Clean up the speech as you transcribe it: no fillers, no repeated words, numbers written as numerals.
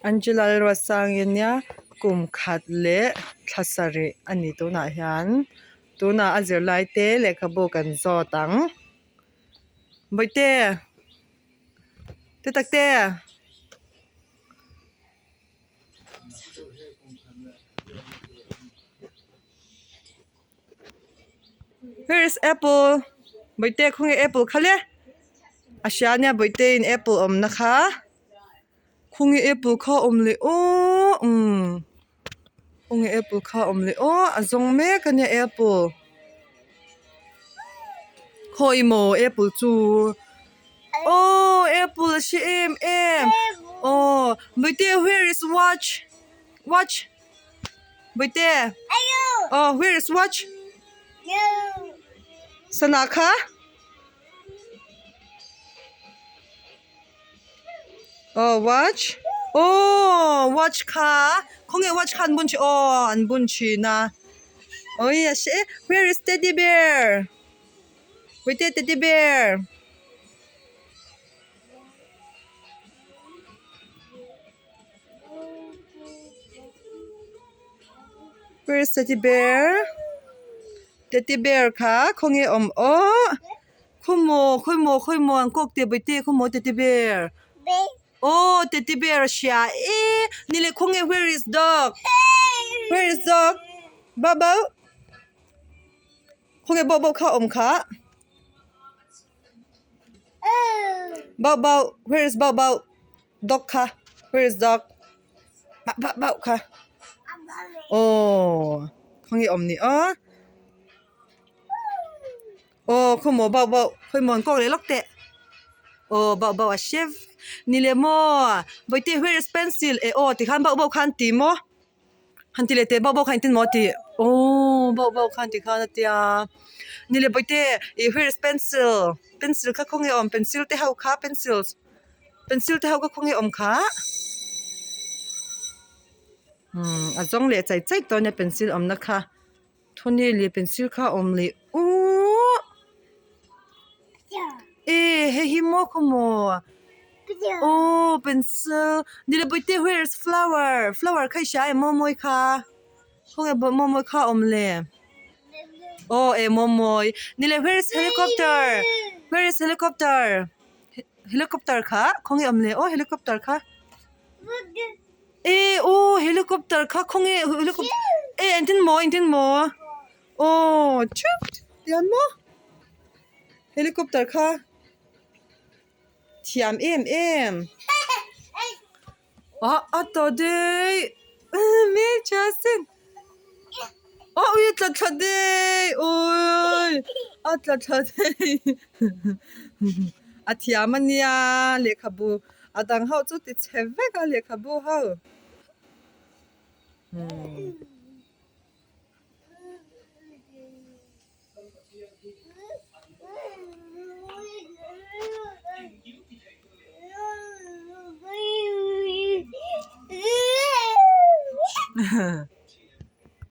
อันจิลาลวัสังยันเนี่ยกุมขัดเละทัศริอันนี้ตัวน่ะยันตัวน่ะอาจจะไล่เตะเล็กขบกันจอตังใบเตะตักเตะ Here is apple ใบเตะคงแอปเปิลค่ะเลยอาชาเนี่ยใบเตะin apple นะคะคงแอปเปิลข้าเลยโอ้คงแอปเปิลข้าเลยโอ้อะจงเมกันเนี่ยแอปเปิลคอยโมแอปเปิลจูโอ้แอปเปิลชิเอ็มโอ้ใบเตะ where is watch ใบเตะoh where is watch สนาคะwatch โอ้ watch ค่ะคงwatch คันบุญชีอันบุญชีนะโอ้ยเช where is teddy bear ไว้เต teddy bear where is teddy bear ค่ะคงโอ้คุโมอังกอกเตไปเตคุโม teddy bear oh teddy bear เชียนี่เลยคงwhere is dog bubble คงbubble ค่ะค่ะbubble where is bubble dog ค่ะ where is dog เบาค่ะโอ้คงนี่โอ้คุโมเบาคุโมอังกอกเลยล็อกเตะโอ้เบาเชฟนี่เลยโมไปเตะ where is pencilโอ้ที่ขันเบาขันตีโมขันตีเลยเตะเบาขันตีโมตีโอ้เบาขันตีขันตีนี่เลยไปเตะwhere is pencil ค่ะคงpencil เตะเขาค่ะ pencil เตะเขาก็คงค่ะอ่ะจงเลยใจตัวเนี่ย pencil นะคะทุนนี่เลย pencil ค่ะเลยโอ้เฮ้ยโมคุโมโอ้ pencil นี่เลยไปเตะ where is flower ใครใช้โมยค่ะคงโมยค่ะเลยโอ้โมยนี่เลย where is helicopter ค่ะคงเลยโอ้ helicopter ค่ะโอ้ helicopter ค่ะคงhelicopterอันที่โมโอ้ชุบเดี๋ยวโม helicopter ค่ะที่เอ็มตัวเดียวไม่จ้าสิอุ้ยตัวเดียวโอ้ยตัวเดียวที่มันเนี่ยเล็กขบูดังเขาจุดที่เชฟก็เล็กขบูเขา